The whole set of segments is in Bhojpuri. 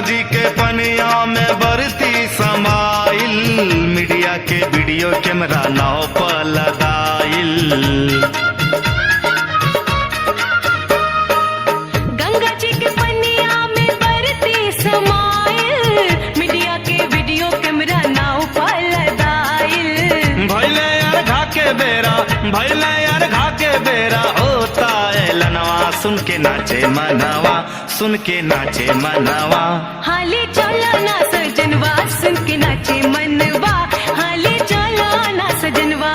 जी के पनिया में बरती समाइल, मीडिया के वीडियो कैमरा नाव पर लगाइल। गंगा जी के पनिया में बरती समाइल, मीडिया के वीडियो कैमरा नाव पर लगाइल। भैले यार घा के बेरा, भैले यार घा के बेरा होता है लनवा, सुन के नाचे मनवा, सुन के नाचे मनवा। हाली चलो ना सजनवा, सुन के नाचे मनवा, हाली चलो ना सजनवा।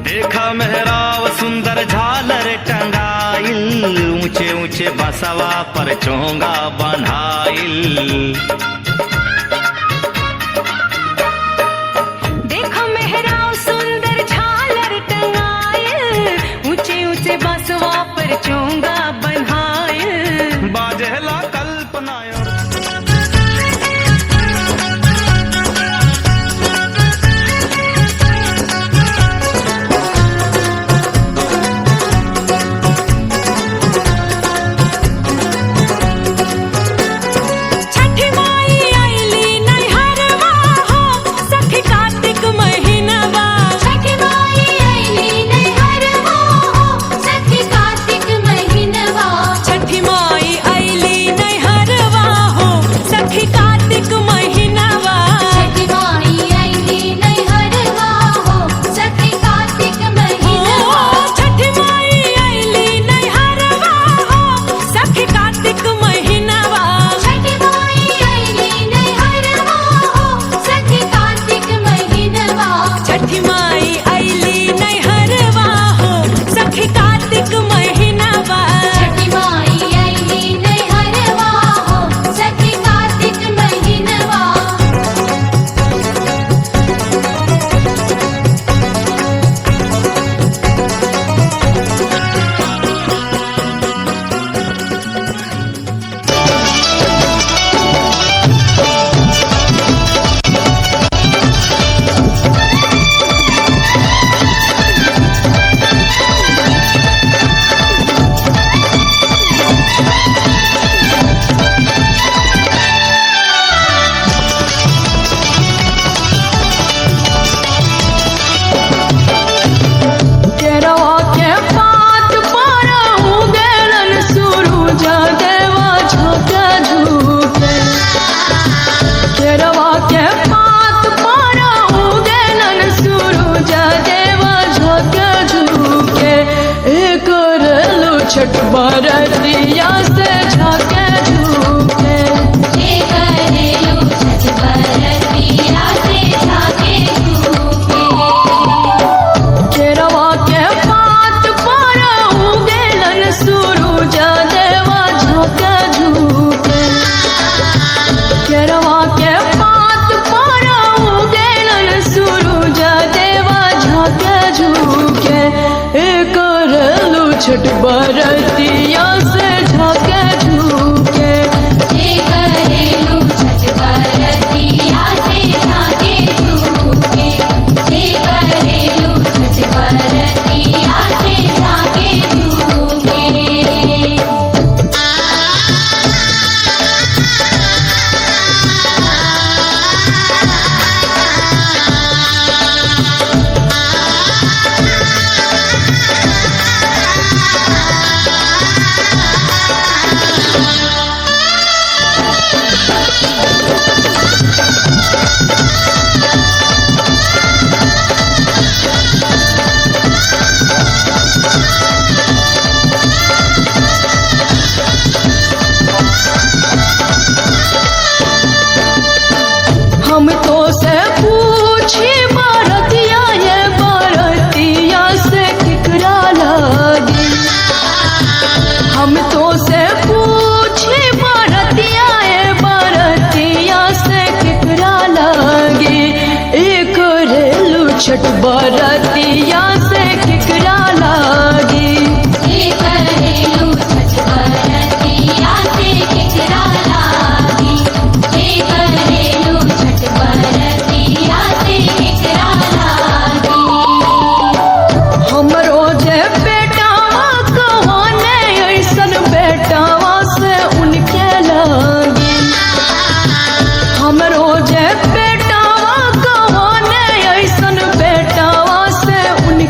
देखा मेहराब सुंदर झालर टंगाइल, ऊंचे ऊंचे बसवा पर चोंगा बन्हाइल। देखो मेहराब सुंदर झालर टंगाइल, ऊंचे ऊंचे बसवा पर चोंगा बन्हाइल। बाजेला कल्पना छठ बरतिया से झाके झूके, छठ बरतिया से झाके झूके। केरवा के पात पर उगेलन सूरज देवा झाके झूके, केरवा के पात पर उगेलन सूरज देवा झाके झूके। छठ बरतिया से झाके झूके, छठ बरतिया से झाके झूके, छठ बरतिया से झाके झूके। छठ बरतिया से केकरा लागी जे करेलू छठ बरतिया से केकरा लागी जे करेलू छठ बरतिया से केकरा लागी हमरो जे बेटावा कहाने ऐसन बेटावा से उनके लागी हमरो जे बेटावा कहाने ऐसन बेटावा से उनके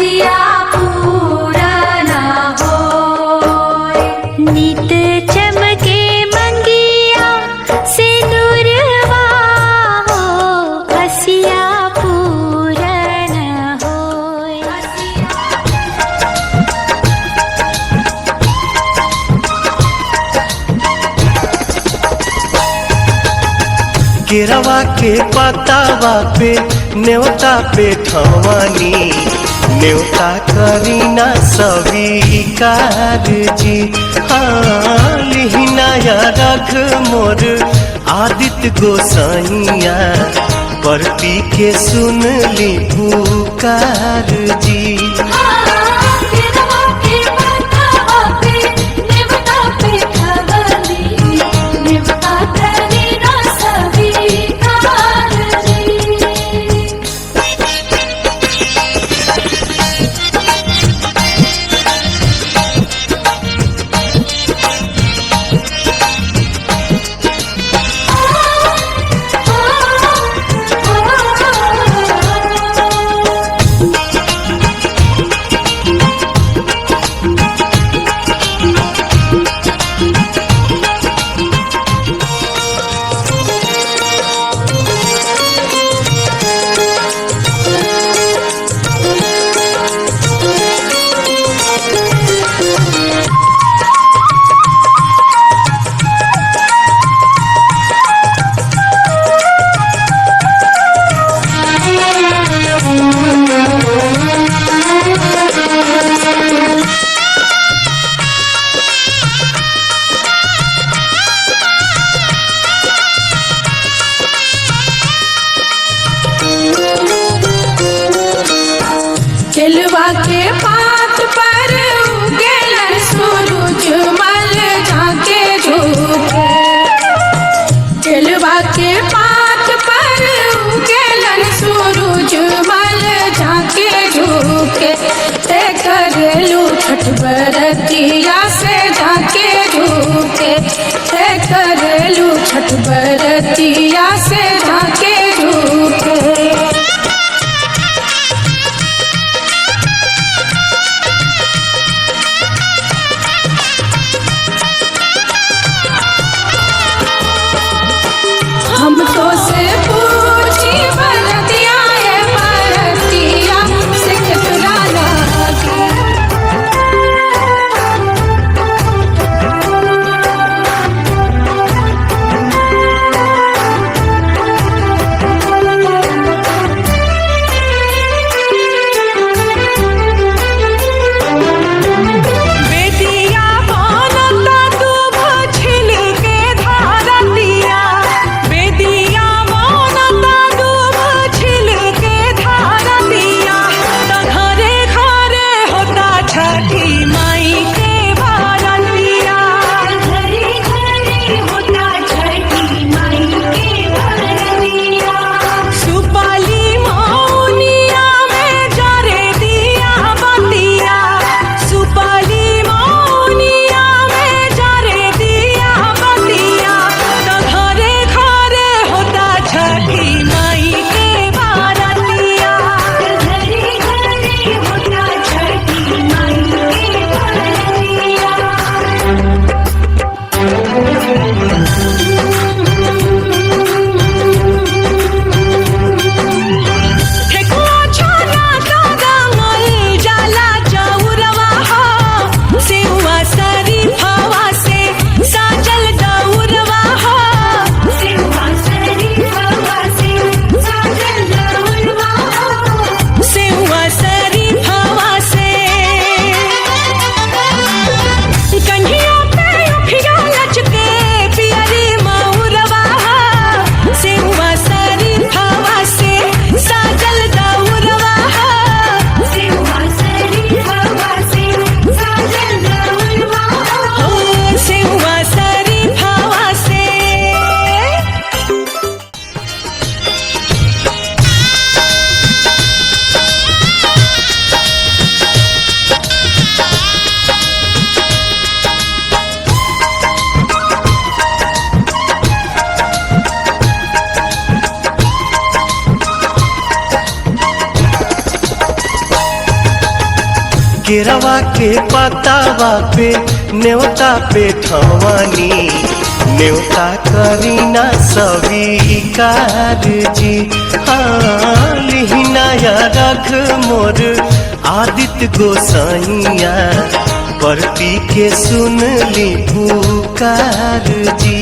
हसिया पूरा ना होय। नित चमके मंगिया से नूरवा हो, हसिया पूरन होय। केरवा के पतावा पे न्योता पे ठवानी, न्योता करीना स्वीकार जी। हाँ लिहिनाया रख मोर आदित्य गोसाइया, परती के सुन ली पुकार जी। केलवा के पात पर उगेलन सूरज मल झाके झुके। केलवा के पात पर उगेलन सूरज मल झाके झुके। ते करेलू छठ बरतिया से झाके झुके। ते करेलू छठ बरतिया से झाके झुके। हम तो से पूछी बरतिया है बरतिया से कितना लागे। केरवा के पतावा पे न्योता पे ठवानी न्योता करीना स्वीकार जी। हाँ लिहिना या रख मोर आदित्य गोसाइया परती के सुन ली पुकार जी।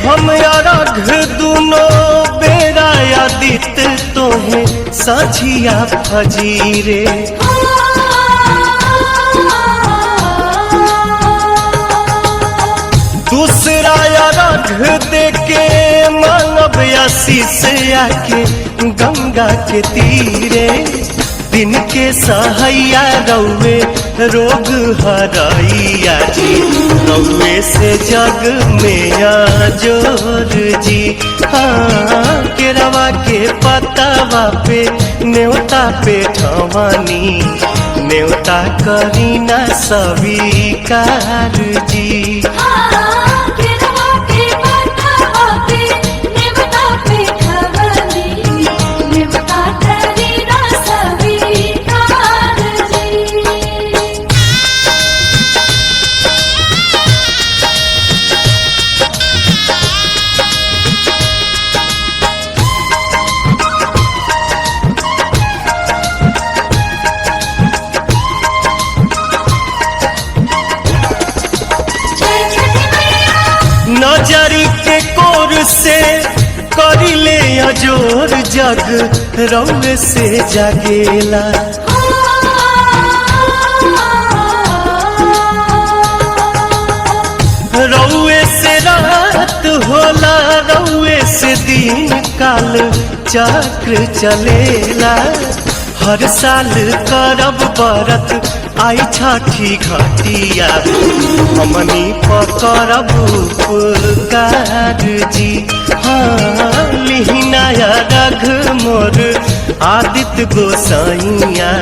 हम अरघ दुनो बेरा आदित तोहे साझिया फजीरे। दूसरा अरघ देके मानव आशीष आके गंगा के तीरे। दिन के सहैया रौवे रोग हरैया जी रौवे से जग में जोर जी। हाँ केरवा के पतावा पे न्योता पे ठवानी न्योता करीना स्वीकार जी। नजरी के कोर से करिले अजोर जग रौवे से जागेला। रौवे से रात होला रौवे से दिन काल चक्र चलेला। हर साल करब बरत आई छठी घटिया हमनी पकड़ब उपकार जी। हाँ लिहिना या रघ मोर आदित्य गोसाइया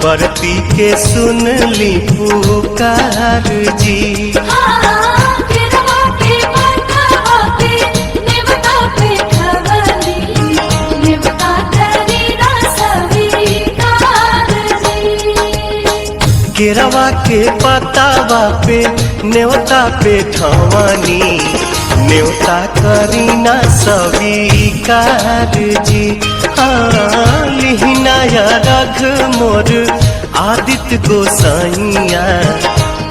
परती के सुन ली पुकार जी। केरवा के पतावा पे न्योता पे ठवानी न्योता करीना स्वीकार जी। हाँ लिहिना या रघ मोर आदित्य गोसाइया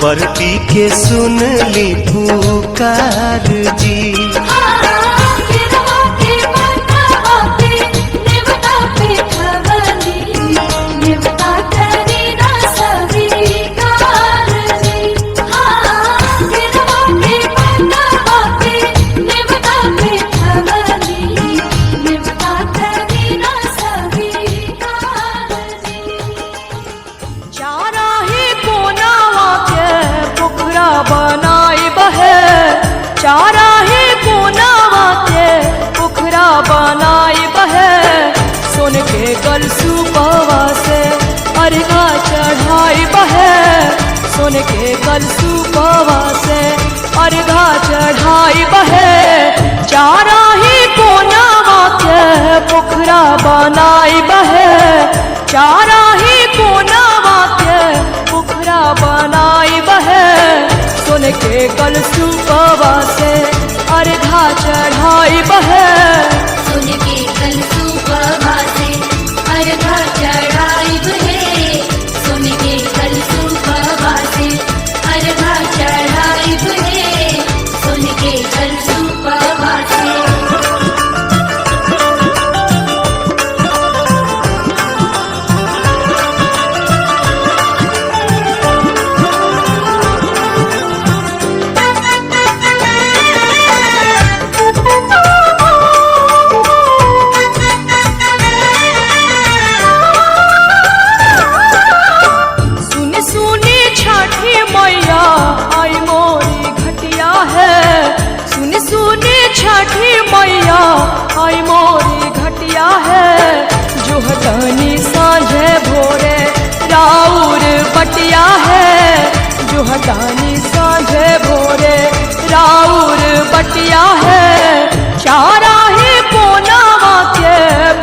परती के सुन ली पुकार जी। चारा ही कोनावा के पोखरा बनाई बहे सोन के कलसू पवा से अर्घा चढ़ाई बहे सोन के कलसू पवा से अर्घा चढ़ाई बहे। चारा ही कोनावा के पोखरा बनाई बहे चारा ही कोनावा के पोखरा बनाई बहे सोन के कलसू पवा से अर्घा चढ़ाई बहे सोन के कलसू पवा से अर्घा चढ़ाई बहे सोन के कलसू पवा से अर्घा चढ़ाई बहे सोन के कलसू पवा से। कहतानी साँझे भोरे राउर बटिया है चारा ही कोनावा के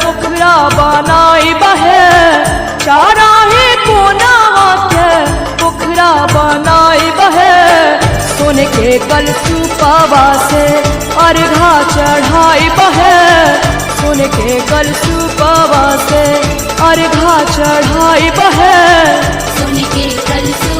पोखरा बनाई बहे चारा ही कोनावा के पोखरा बनाई बहे सोन के कलसुपवा से अर्घा चढ़ाई बहे सोन के कलसुपवा से अर्घा चढ़ाई बहे सुन के कलसुपवा